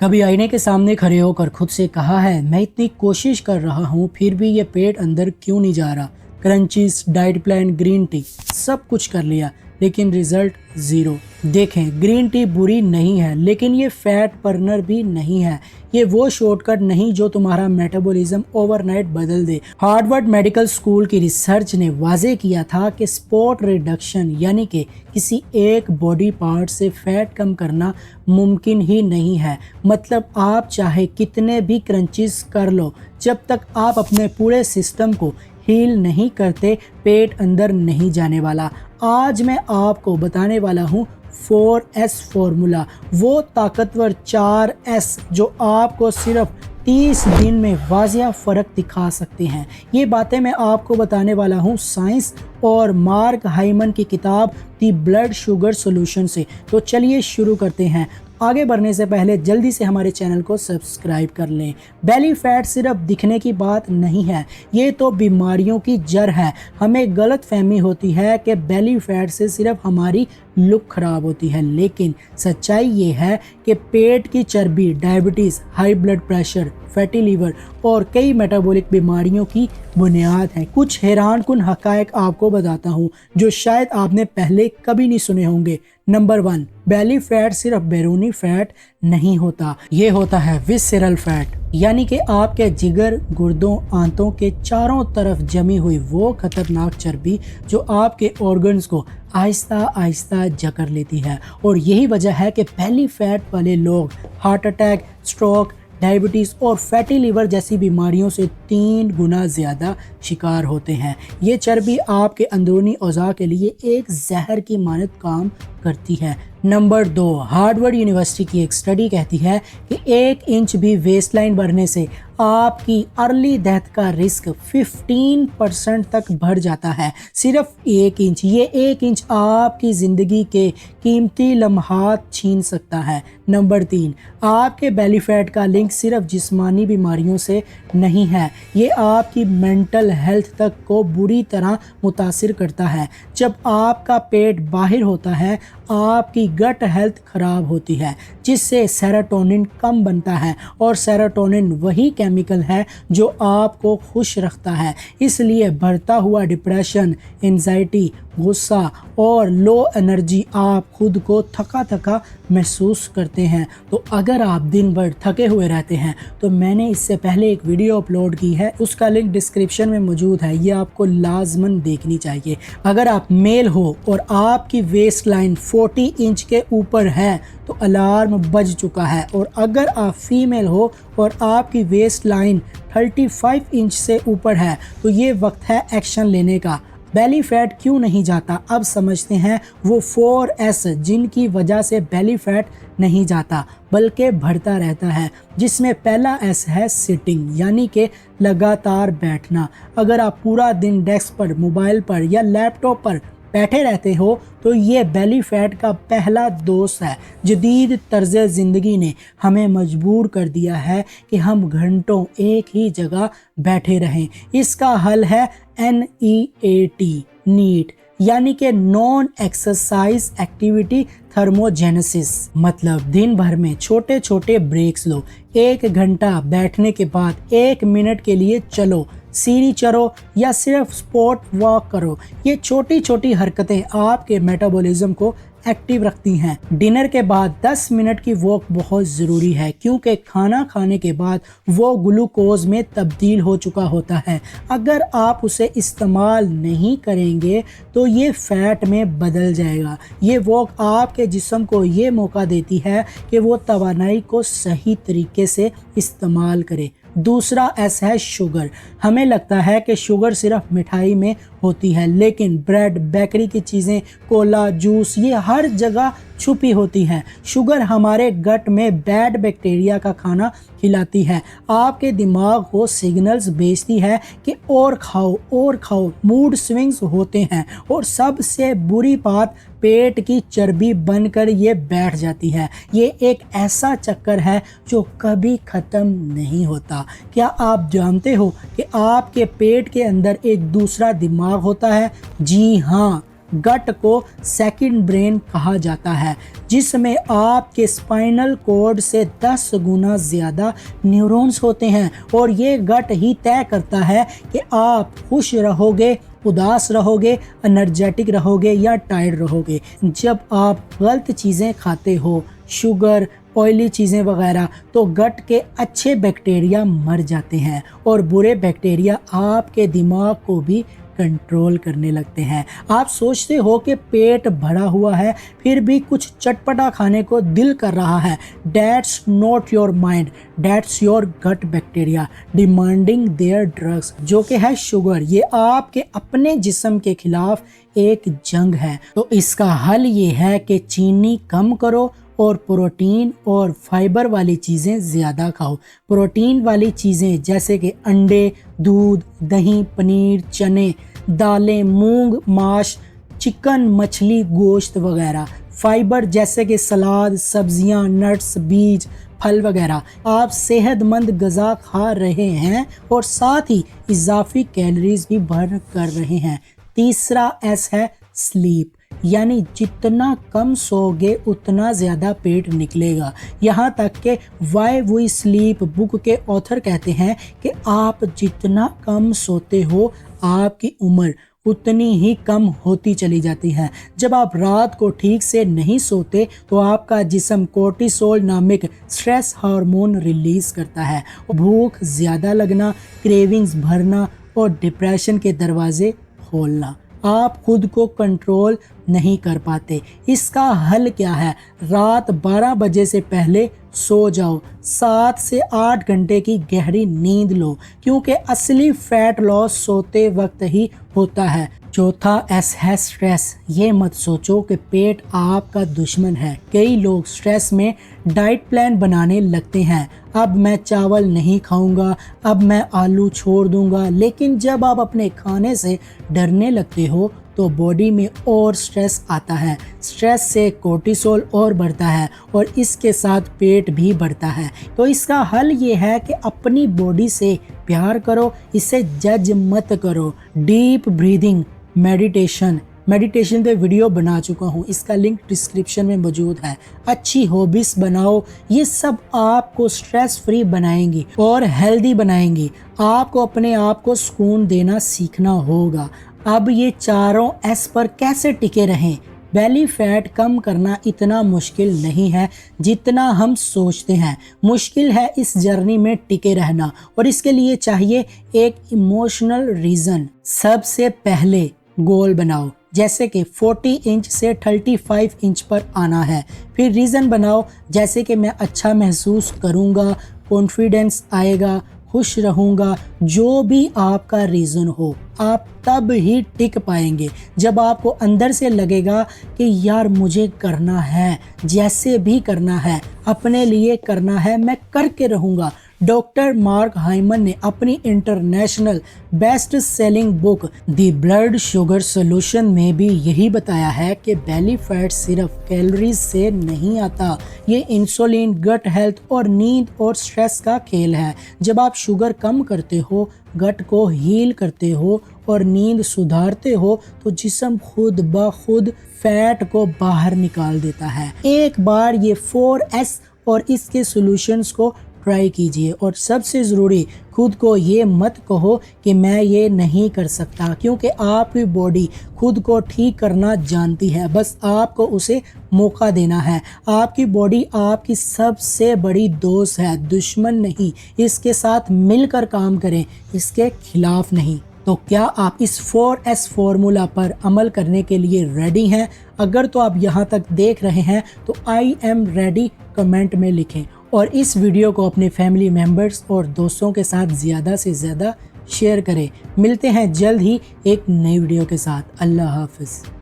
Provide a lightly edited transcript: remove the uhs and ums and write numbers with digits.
कभी आईने के सामने खड़े होकर खुद से कहा है, मैं इतनी कोशिश कर रहा हूँ फिर भी ये पेट अंदर क्यों नहीं जा रहा। Crunches, diet plan, green tea, सब कुछ कर लिया लेकिन रिजल्ट जीरो। देखें, ग्रीन टी बुरी नहीं है लेकिन ये फैट बर्नर भी नहीं है। ये वो शॉर्टकट नहीं जो तुम्हारा मेटाबॉलिज्म ओवरनाइट बदल दे। हार्वर्ड मेडिकल स्कूल की रिसर्च ने वाजे किया था कि स्पॉट रिडक्शन यानी कि किसी एक बॉडी पार्ट से फैट कम करना मुमकिन ही नहीं है। मतलब आप चाहे कितने भी क्रंचेस कर लो, जब तक आप अपने पूरे सिस्टम को हील नहीं करते पेट अंदर नहीं जाने वाला। आज मैं आपको बताने वाला हूँ 4S फॉर्मूला, वो ताकतवर 4S जो आपको सिर्फ 30 दिन में वाजिया फ़र्क दिखा सकते हैं। ये बातें मैं आपको बताने वाला हूँ साइंस और मार्क हाइमन की किताब दी ब्लड शुगर सॉल्यूशन से। तो चलिए शुरू करते हैं। आगे बढ़ने से पहले जल्दी से हमारे चैनल को सब्सक्राइब कर लें। बेली फैट सिर्फ दिखने की बात नहीं है, ये तो बीमारियों की जड़ है। हमें गलत फहमी होती है कि बेली फैट से सिर्फ हमारी लुक खराब होती है, लेकिन सच्चाई ये है कि पेट की चर्बी diabetes, high blood pressure, fatty liver और कई मेटाबॉलिक बीमारियों की बुनियाद है। कुछ हैरानकुन हकायक आपको बताता हूँ जो शायद आपने पहले कभी नहीं सुने होंगे। नंबर 1, बेली फैट सिर्फ बैरूनी फैट नहीं होता, ये होता है विसरल फैट, यानी कि आपके जिगर, गुर्दों, आंतों के चारों तरफ जमी हुई वो खतरनाक चर्बी जो आपके ऑर्गन्स को आहिस्ता आहिस्ता जकड़ लेती है। और यही वजह है कि बेली फैट वाले लोग हार्ट अटैक, स्ट्रोक, डायबिटीज़ और फैटी लीवर जैसी बीमारियों से 3 गुना ज़्यादा शिकार होते हैं। ये चर्बी आपके अंदरूनी औज़ा के लिए एक जहर की मानद काम करती है। नंबर 2, हार्वर्ड यूनिवर्सिटी की एक स्टडी कहती है कि 1 इंच भी वेस्ट लाइन बढ़ने से आपकी अर्ली डेथ का रिस्क 15% तक बढ़ जाता है। सिर्फ 1 इंच, ये 1 इंच आपकी ज़िंदगी के कीमती लम्हात छीन सकता है। नंबर 3, आपके बेली फैट का लिंक सिर्फ जिस्मानी बीमारियों से नहीं है, ये आपकी मेंटल हेल्थ तक को बुरी तरह मुतासिर करता है। जब आपका पेट बाहर होता है आपकी गट हेल्थ खराब होती है, जिससे सेरोटोनिन कम बनता है और सेरोटोनिन वही केमिकल है जो आपको खुश रखता है। इसलिए बढ़ता हुआ डिप्रेशन, एंजाइटी, गुस्सा और लो एनर्जी, आप खुद को थका थका महसूस करते हैं। तो अगर आप दिन भर थके हुए रहते हैं तो मैंने इससे पहले एक वीडियो अपलोड की है, उसका लिंक डिस्क्रिप्शन में मौजूद है, ये आपको लाजमन देखनी चाहिए। अगर आप मेल हो और आपकी वेस्ट लाइन 40 इंच के ऊपर है तो अलार्म बज चुका है, और अगर आप फीमेल हो और आपकी वेस्ट लाइन 35 इंच से ऊपर है तो ये वक्त है एक्शन लेने का। बेली फैट क्यों नहीं जाता, अब समझते हैं वो 4S जिनकी वजह से बेली फैट नहीं जाता बल्कि बढ़ता रहता है, जिसमें पहला S है सिटिंग, यानी कि लगातार बैठना। अगर आप पूरा दिन डेस्क पर, मोबाइल पर या लैपटॉप पर बैठे रहते हो तो ये बेली फैट का पहला दोस्त है। जदीद तर्ज ज़िंदगी ने हमें मजबूर कर दिया है कि हम घंटों एक ही जगह बैठे रहें। इसका हल है NEAT, नीट, यानी कि नॉन एक्सरसाइज एक्टिविटी थर्मोजेनेसिस। मतलब दिन भर में छोटे छोटे ब्रेक्स लो। 1 घंटा बैठने के बाद 1 मिनट के लिए चलो, सीढ़ी चढ़ो या सिर्फ स्पॉट वॉक करो। ये छोटी छोटी हरकतें आपके मेटाबॉलिज्म को एक्टिव रखती हैं। डिनर के बाद 10 मिनट की वॉक बहुत ज़रूरी है, क्योंकि खाना खाने के बाद वो ग्लूकोज में तब्दील हो चुका होता है। अगर आप उसे इस्तेमाल नहीं करेंगे तो ये फैट में बदल जाएगा। ये वॉक आपके जिस्म को ये मौका देती है कि वो तवानाई को सही तरीके से इस्तेमाल करे। दूसरा S है शुगर। हमें लगता है कि शुगर सिर्फ मिठाई में होती है, लेकिन ब्रेड, बेकरी की चीज़ें, कोला, जूस, ये हर जगह छुपी होती हैं। शुगर हमारे गट में बैड बैक्टीरिया का खाना खिलाती है, आपके दिमाग को सिग्नल्स भेजती है कि और खाओ और खाओ। मूड स्विंग्स होते हैं और सबसे बुरी बात, पेट की चर्बी बनकर ये बैठ जाती है। ये एक ऐसा चक्कर है जो कभी ख़त्म नहीं होता। क्या आप जानते हो कि आपके पेट के अंदर एक दूसरा दिमाग होता है? जी हाँ, गट को सेकंड ब्रेन कहा जाता है, जिसमें आपके स्पाइनल कॉर्ड से 10 गुना ज़्यादा न्यूरॉन्स होते हैं और ये गट ही तय करता है कि आप खुश रहोगे, उदास रहोगे, एनर्जेटिक रहोगे या टायर्ड रहोगे। जब आप गलत चीज़ें खाते हो, शुगर, ऑयली चीज़ें वगैरह, तो गट के अच्छे बैक्टीरिया मर जाते हैं और बुरे बैक्टीरिया आपके दिमाग को भी कंट्रोल करने लगते हैं। आप सोचते हो कि पेट भरा हुआ है फिर भी कुछ चटपटा खाने को दिल कर रहा है। That's not your mind, that's your gut bacteria demanding their drugs, जो कि है शुगर। ये आपके अपने जिस्म के खिलाफ एक जंग है। तो इसका हल ये है कि चीनी कम करो और प्रोटीन और फाइबर वाली चीज़ें ज़्यादा खाओ। प्रोटीन वाली चीज़ें जैसे कि अंडे, दूध, दही, पनीर, चने, दालें, मूंग, मांस, चिकन, मछली, गोश्त वगैरह। फाइबर जैसे कि सलाद, सब्जियां, नट्स, बीज, फल वगैरह। आप सेहतमंद ग़िज़ा खा रहे हैं और साथ ही इजाफी कैलोरीज भी बर्न कर रहे हैं। तीसरा एस है स्लीप, यानी जितना कम सोगे उतना ज़्यादा पेट निकलेगा। यहाँ तक कि वाई वी स्लीप बुक के ऑथर कहते हैं कि आप जितना कम सोते हो आपकी उम्र उतनी ही कम होती चली जाती है। जब आप रात को ठीक से नहीं सोते तो आपका जिस्म कोर्टिसोल नामक स्ट्रेस हार्मोन रिलीज़ करता है। भूख ज़्यादा लगना, क्रेविंग्स भरना और डिप्रेशन के दरवाजे खोलना। आप खुद को कंट्रोल नहीं कर पाते। इसका हल क्या है? रात 12 बजे से पहले सो जाओ। 7 से 8 घंटे की गहरी नींद लो, क्योंकि असली फैट लॉस सोते वक्त ही होता है। चौथा एस है स्ट्रेस। ये मत सोचो कि पेट आपका दुश्मन है। कई लोग स्ट्रेस में डाइट प्लान बनाने लगते हैं। अब मैं चावल नहीं खाऊंगा, अब मैं आलू छोड़ दूंगा। लेकिन जब आप अपने खाने से डरने लगते हो तो बॉडी में और स्ट्रेस आता है। स्ट्रेस से कोर्टिसोल और बढ़ता है और इसके साथ पेट भी बढ़ता है। तो इसका हल ये है कि अपनी बॉडी से प्यार करो, इसे जज मत करो। डीप ब्रीदिंग, मेडिटेशन पे वीडियो बना चुका हूँ, इसका लिंक डिस्क्रिप्शन में मौजूद है। अच्छी हॉबीज बनाओ, ये सब आपको स्ट्रेस फ्री बनाएंगी और हेल्दी बनाएंगी। आपको अपने आप को सुकून देना सीखना होगा। अब ये चारों एस पर कैसे टिके रहें? बेली फैट कम करना इतना मुश्किल नहीं है जितना हम सोचते हैं। मुश्किल है इस जर्नी में टिके रहना और इसके लिए चाहिए एक इमोशनल रीज़न। सबसे पहले गोल बनाओ, जैसे कि 40 इंच से 35 इंच पर आना है। फिर रीज़न बनाओ, जैसे कि मैं अच्छा महसूस करूँगा, कॉन्फिडेंस आएगा, खुश रहूँगा। जो भी आपका रीज़न हो, आप तब ही टिक पाएंगे जब आपको अंदर से लगेगा कि यार मुझे करना है, जैसे भी करना है, अपने लिए करना है, मैं करके रहूँगा। डॉक्टर मार्क हाइमन ने अपनी international best selling book the blood sugar solution में भी यही बताया है कि बेली फैट सिर्फ कैलोरीज से नहीं आता। ये इंसुलिन, गट हेल्थ और नींद और स्ट्रेस का खेल है। जब आप शुगर कम करते हो, गट को हील करते हो और नींद सुधारते हो तो जिस्म खुद ब खुद फैट को बाहर निकाल देता है। एक बार ये 4S और इसके सॉल्यूशंस को ट्राई कीजिए। और सबसे ज़रूरी, खुद को ये मत कहो कि मैं ये नहीं कर सकता, क्योंकि आपकी बॉडी खुद को ठीक करना जानती है। बस आपको उसे मौका देना है। आपकी बॉडी आपकी सबसे बड़ी दोस्त है, दुश्मन नहीं। इसके साथ मिलकर काम करें, इसके खिलाफ नहीं। तो क्या आप इस 4S फॉर्मूला पर अमल करने के लिए रेडी हैं? अगर तो आप यहाँ तक देख रहे हैं तो आई एम रेडी कमेंट में लिखें और इस वीडियो को अपने फैमिली मेम्बर्स और दोस्तों के साथ ज़्यादा से ज़्यादा शेयर करें। मिलते हैं जल्द ही एक नई वीडियो के साथ। अल्लाह हाफ़िज़।